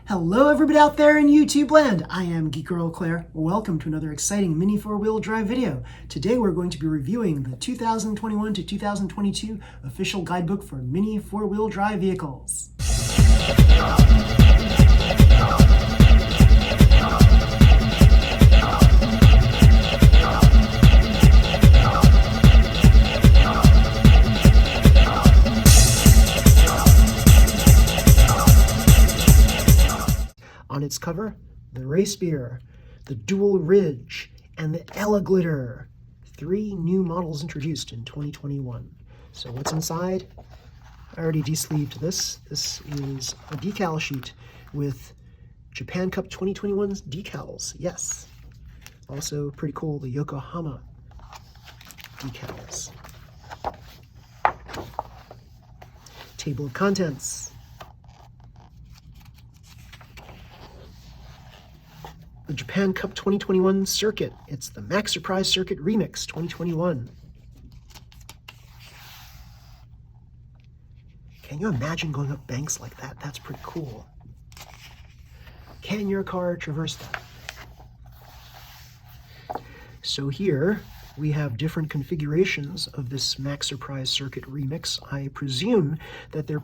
Hello everybody out there in YouTube land, I am Geek Girl Claire. Welcome to another exciting mini four-wheel drive video. Today we're going to be reviewing the 2021 to 2022 official guidebook for mini four-wheel drive vehicles. On its cover, the Race Beer, the Dual Ridge, and the Ella Glitter. 3 new models introduced in 2021. So what's inside? I already de-sleeved this. This is a decal sheet with Japan Cup 2021's decals. Yes. Also pretty cool, the Yokohama decals. Table of contents. The Japan Cup 2021 circuit. It's the Max Surprise Circuit Remix 2021. Can you imagine going up banks like that? That's pretty cool. Can your car traverse that? So here we have different configurations of this Max Surprise Circuit Remix. I presume that they're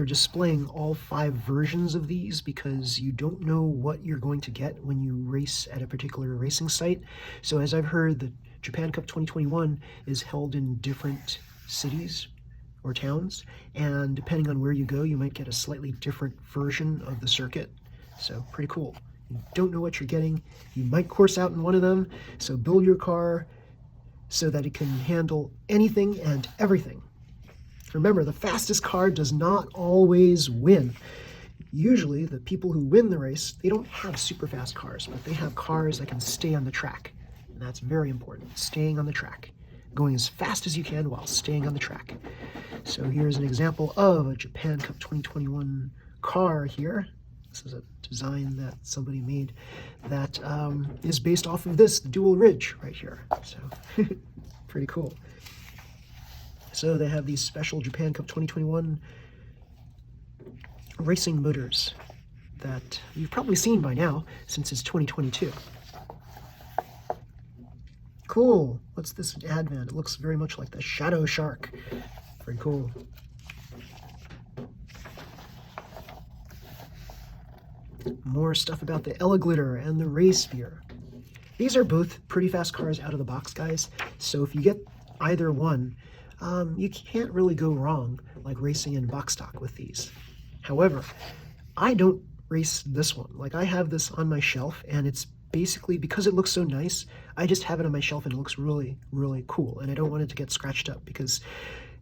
displaying all 5 versions of these because you don't know what you're going to get when you race at a particular racing site. So as I've heard, the Japan Cup 2021 is held in different cities or towns, and depending on where you go, you might get a slightly different version of the circuit. So pretty cool. You don't know what you're getting. You might course out in one of them, so build your car so that it can handle anything and everything. Remember, the fastest car does not always win. Usually, the people who win the race, they don't have super fast cars, but they have cars that can stay on the track. And that's very important, staying on the track. Going as fast as you can while staying on the track. So here's an example of a Japan Cup 2021 car here. This is a design that somebody made that is based off of this, the Dual Ridge right here. So pretty cool. So they have these special Japan Cup 2021 racing motors that you've probably seen by now since it's 2022. Cool. What's this advent? It looks very much like the Shadow Shark. Very cool. More stuff about the Ella Glitter and the Race Beer. These are both pretty fast cars out of the box, guys. So if you get either one, you can't really go wrong like racing in box stock with these. However, I don't race this one. Like, I have this on my shelf, and it's basically because it looks so nice, I just have it on my shelf and it looks really, really cool. And I don't want it to get scratched up because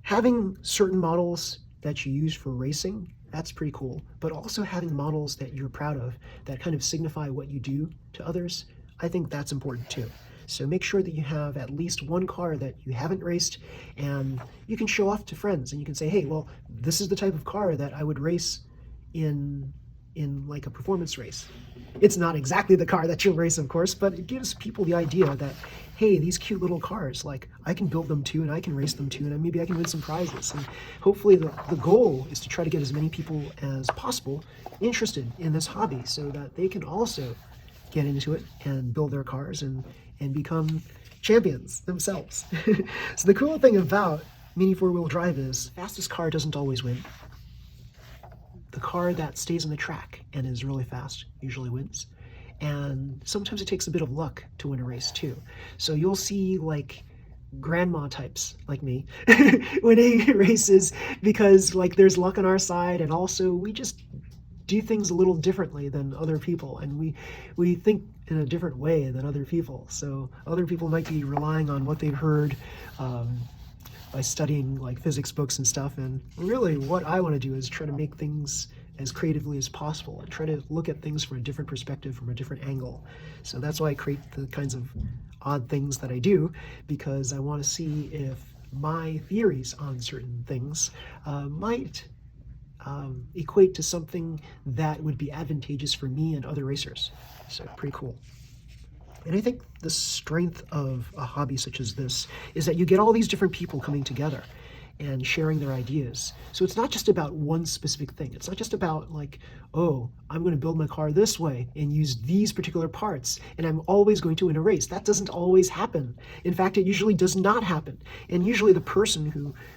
having certain models that you use for racing, that's pretty cool. But also having models that you're proud of that kind of signify what you do to others, I think that's important too. So make sure that you have at least one car that you haven't raced and you can show off to friends, and you can say, hey, well, this is the type of car that I would race in like a performance race. It's not exactly the car that you'll race, of course, but it gives people the idea that, hey, these cute little cars, like, I can build them too and I can race them too, and maybe I can win some prizes. And hopefully the goal is to try to get as many people as possible interested in this hobby so that they can also get into it and build their cars and become champions themselves. So the cool thing about mini four-wheel drive is fastest car doesn't always win. The car that stays on the track and is really fast usually wins. And sometimes it takes a bit of luck to win a race too. So you'll see like grandma types like me winning races because like there's luck on our side, and also we just do things a little differently than other people, and we think in a different way than other people. So other people might be relying on what they've heard by studying like physics books and stuff, and really what I want to do is try to make things as creatively as possible and try to look at things from a different perspective, from a different angle. So that's why I create the kinds of odd things that I do, because I want to see if my theories on certain things might equate to something that would be advantageous for me and other racers. So pretty cool. And I think the strength of a hobby such as this is that you get all these different people coming together. and sharing their ideas. So it's not just about one specific thing. It's not just about like, oh, I'm going to build my car this way and use these particular parts, and I'm always going to win a race. That doesn't always happen. In fact, it usually does not happen. And usually the person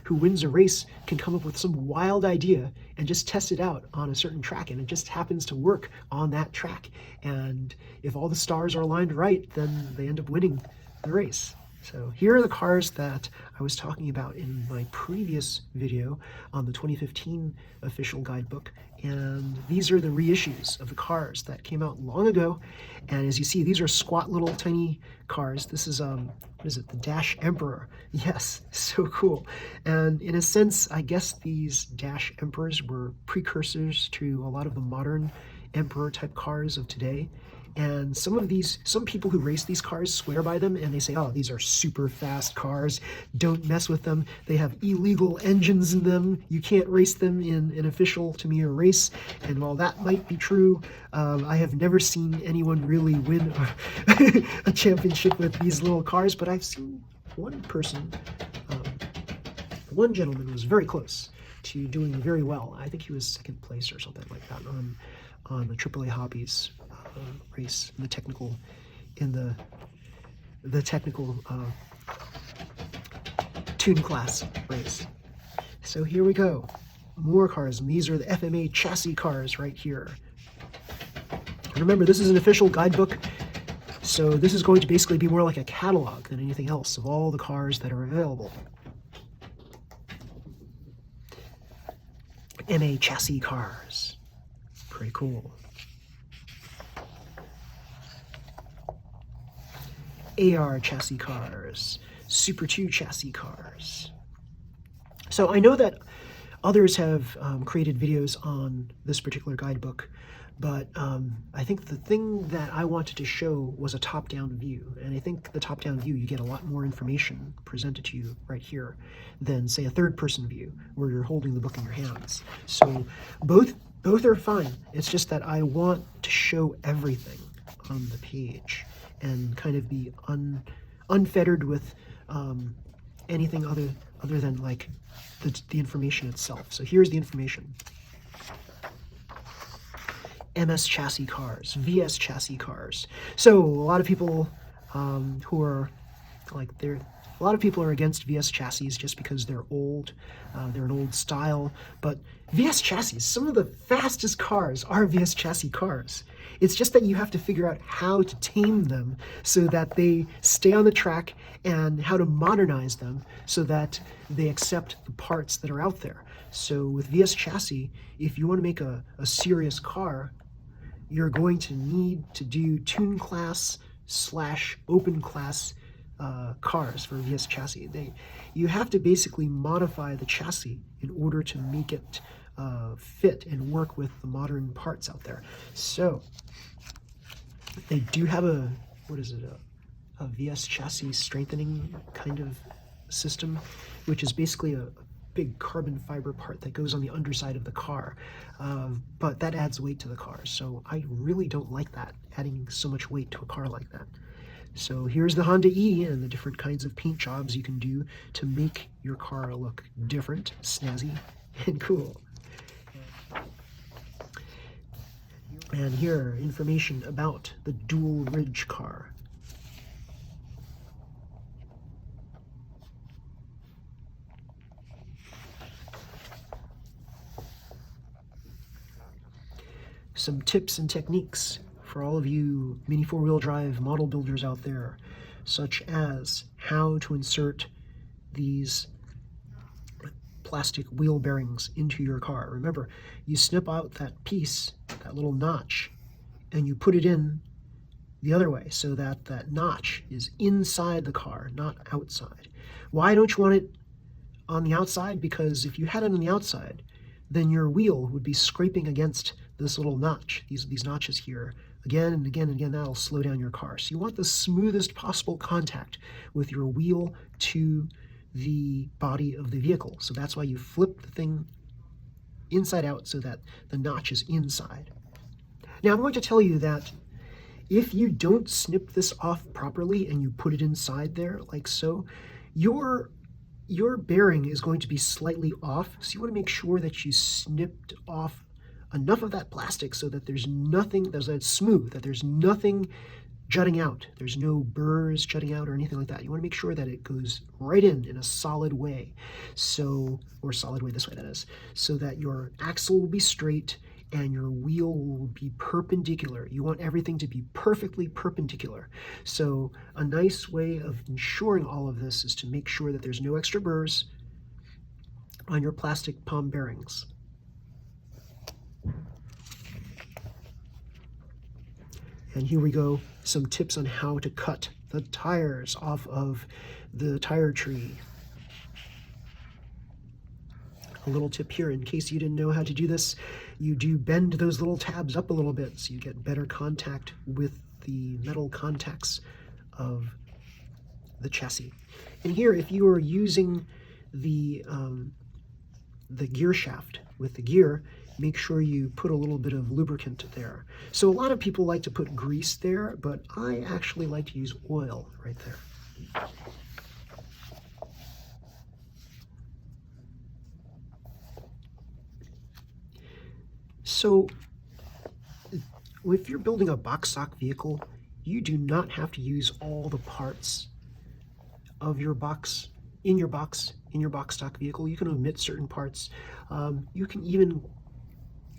who wins a race can come up with some wild idea and just test it out on a certain track, and it just happens to work on that track. And if all the stars are aligned right, then they end up winning the race. So here are the cars that I was talking about in my previous video on the 2015 official guidebook, and these are the reissues of the cars that came out long ago. And as you see, these are squat little tiny cars. This is what is it, the Dash Emperor? Yes, so cool. And in a sense, I guess these Dash Emperors were precursors to a lot of the modern Emperor type cars of today. And some people who race these cars swear by them, and they say, oh, these are super fast cars, don't mess with them, they have illegal engines in them, you can't race them in an official Tamiya race. And while that might be true, I have never seen anyone really win a championship with these little cars, but I've seen one person, one gentleman was very close to doing very well. I think he was second place or something like that on the AAA Hobbies race, in the technical tune class race. So here we go, more cars, and these are the FMA chassis cars right here. Remember, this is an official guidebook, so this is going to basically be more like a catalog than anything else of all the cars that are available. MA chassis cars, pretty cool. AR chassis cars, Super 2 chassis cars. So I know that others have created videos on this particular guidebook, but I think the thing that I wanted to show was a top-down view. And I think the top-down view, you get a lot more information presented to you right here than, say, a third-person view where you're holding the book in your hands. So both are fine. It's just that I want to show everything on the page and kind of be unfettered with anything other than like the information itself. So here's the information. MS chassis cars, VS chassis cars. So a lot of people who are like a lot of people are against VS chassis just because they're old, they're an old style, but VS chassis, some of the fastest cars are VS chassis cars. It's just that you have to figure out how to tame them so that they stay on the track, and how to modernize them so that they accept the parts that are out there. So with VS chassis, if you want to make a serious car, you're going to need to do tune class / open class cars for VS chassis. You have to basically modify the chassis in order to make it fit and work with the modern parts out there. So they do have a VS chassis strengthening kind of system, which is basically a big carbon fiber part that goes on the underside of the car, but that adds weight to the car. So I really don't like that, adding so much weight to a car like that. So here's the Honda E and the different kinds of paint jobs you can do to make your car look different, snazzy, and cool. And here, information about the dual ridge car. Some tips and techniques for all of you mini four-wheel drive model builders out there, such as how to insert these plastic wheel bearings into your car. Remember, you snip out that piece, that little notch, and you put it in the other way so that that notch is inside the car, not outside. Why don't you want it on the outside? Because if you had it on the outside, then your wheel would be scraping against this little notch, these notches here, again and again and again. That'll slow down your car. So you want the smoothest possible contact with your wheel to the body of the vehicle. So that's why you flip the thing inside out so that the notch is inside. Now I'm going to tell you that if you don't snip this off properly and you put it inside there like so, your your bearing is going to be slightly off, so you want to make sure that you snipped off enough of that plastic so that there's nothing, that it's smooth, that there's nothing jutting out. There's no burrs jutting out or anything like that. You want to make sure that it goes right in a solid way. So, or solid way this way, that is, so that your axle will be straight and your wheel will be perpendicular. You want everything to be perfectly perpendicular. So a nice way of ensuring all of this is to make sure that there's no extra burrs on your plastic palm bearings. And here we go, some tips on how to cut the tires off of the tire tree. A little tip here, in case you didn't know how to do this, you do bend those little tabs up a little bit so you get better contact with the metal contacts of the chassis. And here, if you are using the gear shaft with the gear, make sure you put a little bit of lubricant there. So a lot of people like to put grease there, but I actually like to use oil right there. So if you're building a box stock vehicle, you do not have to use all the parts of your box in your box stock vehicle. You can omit certain parts. You can even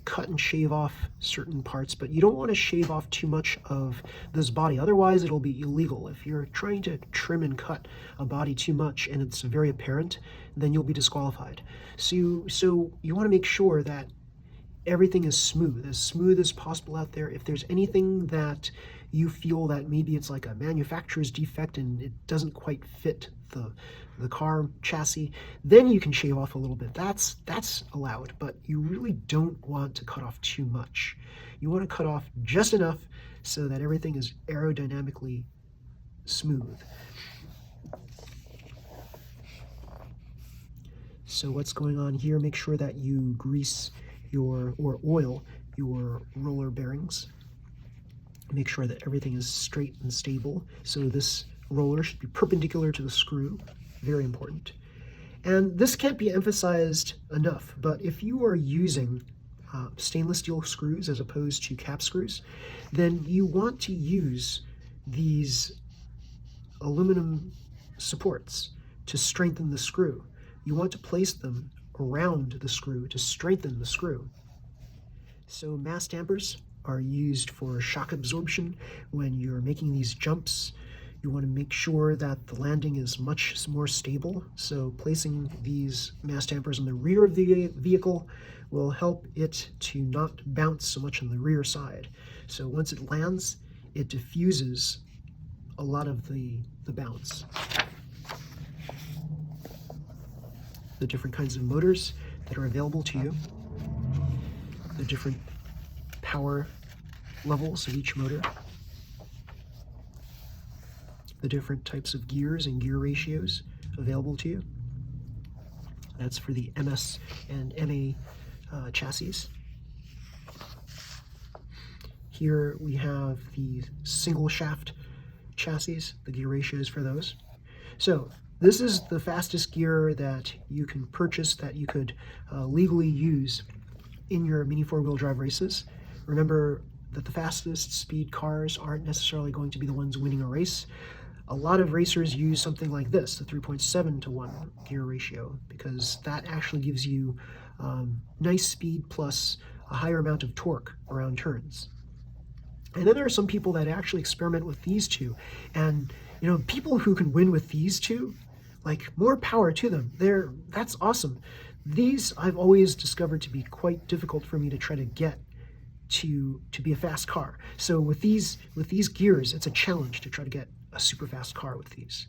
cut and shave off certain parts, but you don't want to shave off too much of this body, otherwise it'll be illegal. If you're trying to trim and cut a body too much and it's very apparent, then you'll be disqualified. So you want to make sure that everything is smooth as possible out there. If there's anything that you feel that maybe it's like a manufacturer's defect and it doesn't quite fit the car chassis, then you can shave off a little bit. That's allowed, but you really don't want to cut off too much. You want to cut off just enough so that everything is aerodynamically smooth. So what's going on here, make sure that you grease or oil your roller bearings. Make sure that everything is straight and stable. So this roller should be perpendicular to the screw, very important. And this can't be emphasized enough, but if you are using stainless steel screws as opposed to cap screws, then you want to use these aluminum supports to strengthen the screw. You want to place them around the screw to strengthen the screw. So mass dampers are used for shock absorption when you're making these jumps. You want to make sure that the landing is much more stable. So placing these mass dampers on the rear of the vehicle will help it to not bounce so much on the rear side. So once it lands, it diffuses a lot of the bounce. The different kinds of motors that are available to you, the different power levels of each motor, the different types of gears and gear ratios available to you. That's for the MS and MA chassis. Here we have the single shaft chassis, the gear ratios for those. So this is the fastest gear that you can purchase, that you could legally use in your mini four-wheel drive races. Remember that the fastest speed cars aren't necessarily going to be the ones winning a race. A lot of racers use something like this, the 3.7-to-1 gear ratio, because that actually gives you nice speed plus a higher amount of torque around turns. And then there are some people that actually experiment with these two, and you know, people who can win with these two, like, more power to them. That's awesome. These I've always discovered to be quite difficult for me to try to get to be a fast car. So with these gears, it's a challenge to try to get a super fast car with these,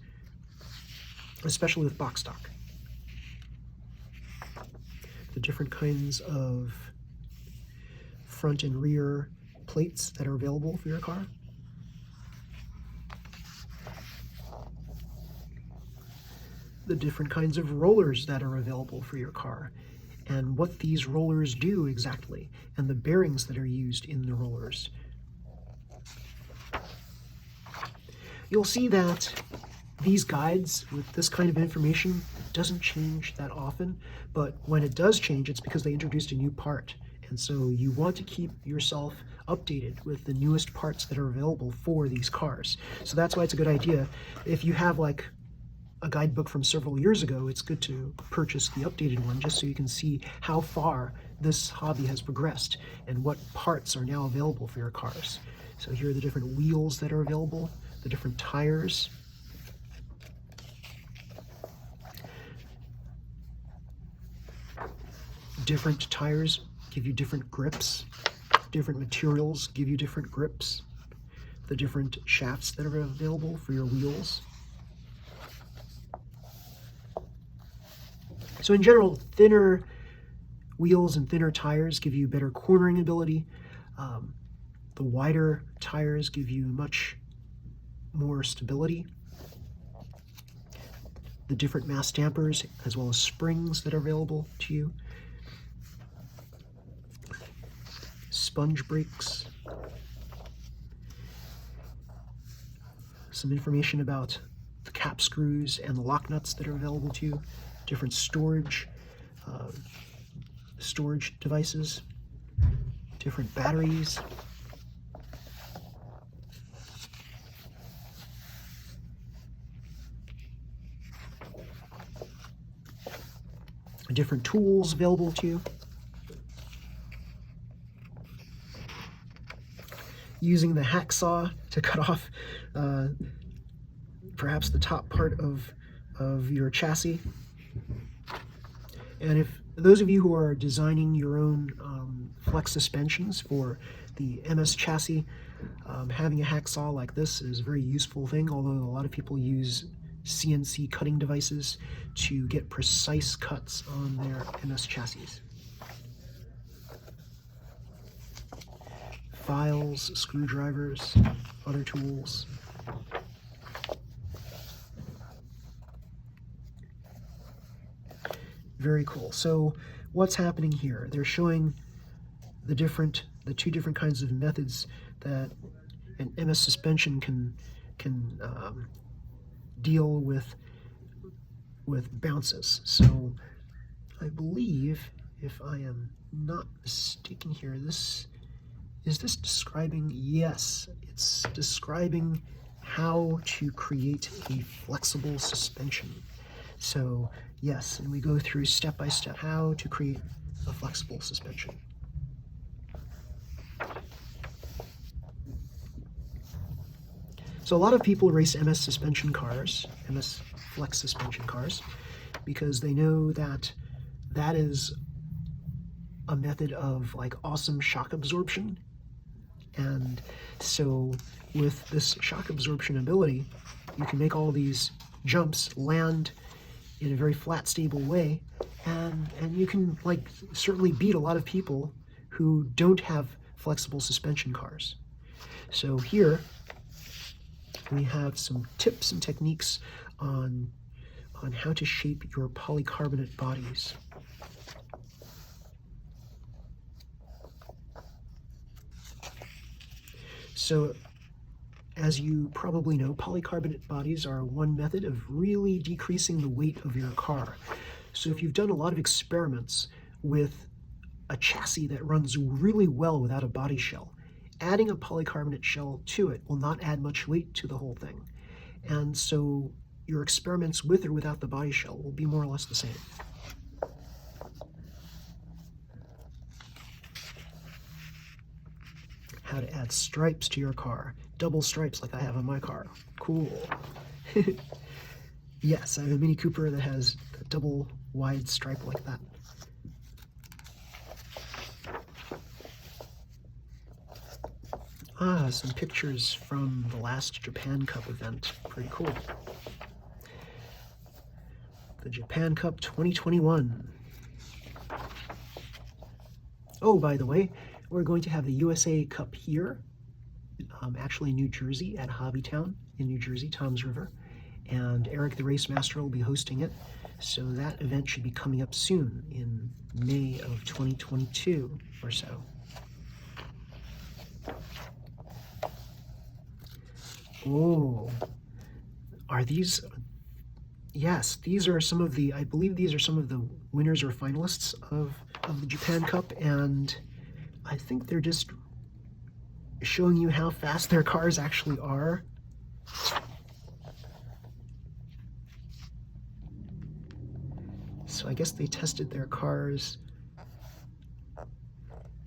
especially with box stock. The different kinds of front and rear plates that are available for your car. The different kinds of rollers that are available for your car, and what these rollers do exactly, and the bearings that are used in the rollers. You'll see that these guides with this kind of information doesn't change that often, but when it does change, it's because they introduced a new part. And so you want to keep yourself updated with the newest parts that are available for these cars. So that's why it's a good idea. If you have like a guidebook from several years ago, it's good to purchase the updated one just so you can see how far this hobby has progressed and what parts are now available for your cars. So here are the different wheels that are available, the different tires. Different tires give you different grips. Different materials give you different grips. The different shafts that are available for your wheels. So in general, thinner wheels and thinner tires give you better cornering ability. The wider tires give you much more stability. The different mass dampers, as well as springs that are available to you. Sponge brakes. Some information about the cap screws and the lock nuts that are available to you. Different storage devices, different batteries, different tools available to you. Using the hacksaw to cut off perhaps the top part of your chassis. And if those of you who are designing your own flex suspensions for the MS chassis, having a hacksaw like this is a very useful thing, although a lot of people use CNC cutting devices to get precise cuts on their MS chassis. Files, screwdrivers, other tools. Very cool. So what's happening here? They're showing the two different kinds of methods that an MS suspension can deal with bounces. So I believe, if I am not mistaken here, is this describing? Yes, it's describing how to create a flexible suspension. So yes, and we go through step by step how to create a flexible suspension. So a lot of people race MS suspension cars, MS flex suspension cars, because they know that that is a method of like awesome shock absorption. And so with this shock absorption ability, you can make all these jumps land in a very flat, stable way, and you can like certainly beat a lot of people who don't have flexible suspension cars. So here we have some tips and techniques on how to shape your polycarbonate bodies. So, as you probably know, polycarbonate bodies are one method of really decreasing the weight of your car. So if you've done a lot of experiments with a chassis that runs really well without a body shell, adding a polycarbonate shell to it will not add much weight to the whole thing. And so your experiments with or without the body shell will be more or less the same. How to add stripes to your car. Double stripes like I have on my car. Cool. Yes, I have a Mini Cooper that has a double wide stripe like that. Ah, some pictures from the last Japan Cup event. Pretty cool. The Japan Cup 2021. Oh, by the way, we're going to have the USA Cup here, actually in New Jersey at Hobbytown in New Jersey, Toms River, and Eric the Race Master will be hosting it. So that event should be coming up soon in May of 2022 or so. Oh, are these yes, these are some of the, I believe these are some of the winners or finalists of the Japan Cup, and I think they're just showing you how fast their cars actually are. So I guess they tested their cars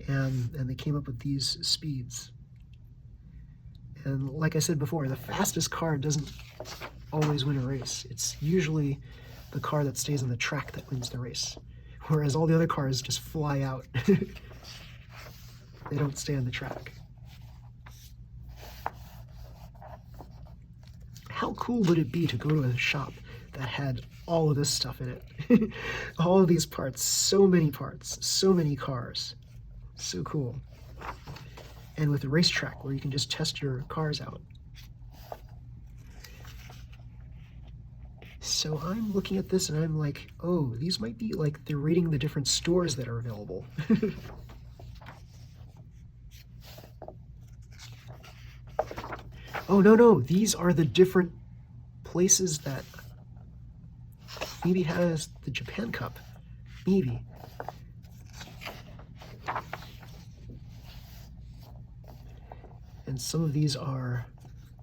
and they came up with these speeds. And like I said before, the fastest car doesn't always win a race. It's usually the car that stays on the track that wins the race, whereas all the other cars just fly out. They don't stay on the track. How cool would it be to go to a shop that had all of this stuff in it? All of these parts, so many cars. So cool. And with a racetrack where you can just test your cars out. So I'm looking at this and I'm like, oh, these might be like they're rating the different stores that are available. Oh, no, these are the different places that maybe has the Japan Cup. Maybe. And some of these are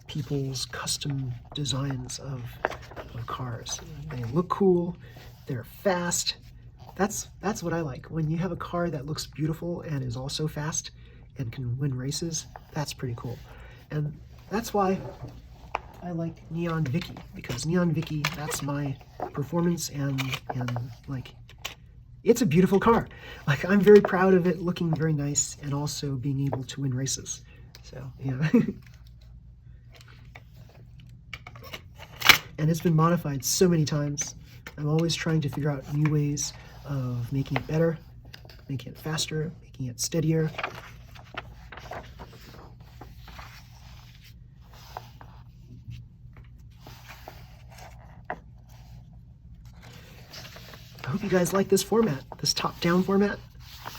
people's custom designs of cars. They look cool, they're fast. That's what I like. When you have a car that looks beautiful and is also fast and can win races, that's pretty cool. And that's why I like Neon Vicky, because Neon Vicky, that's my performance and like, it's a beautiful car. Like, I'm very proud of it looking very nice and also being able to win races. So, yeah. And it's been modified so many times. I'm always trying to figure out new ways of making it better, making it faster, making it steadier. I hope you guys like this format, this top-down format.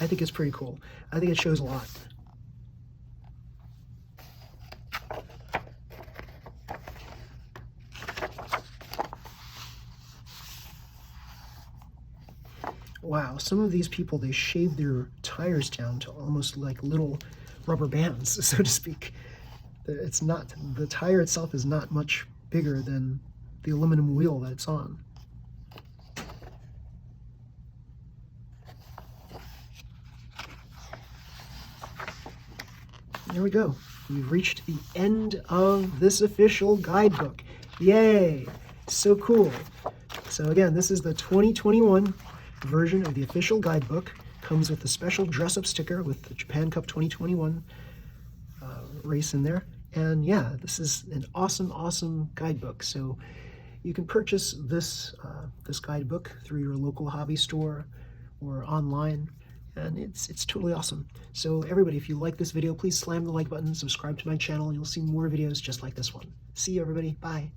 I think it's pretty cool. I think it shows a lot. Wow, some of these people, they shave their tires down to almost like little rubber bands, so to speak. It's not, the tire itself is not much bigger than the aluminum wheel that it's on. There we go. We've reached the end of this official guidebook. Yay! So cool. So again, this is the 2021 version of the official guidebook. Comes with a special dress-up sticker with the Japan Cup 2021 race in there. And yeah, this is an awesome guidebook. So you can purchase this this guidebook through your local hobby store or online, and it's totally awesome. So everybody, if you like this video, please slam the like button, subscribe to my channel, and you'll see more videos just like this one. See you, everybody. Bye.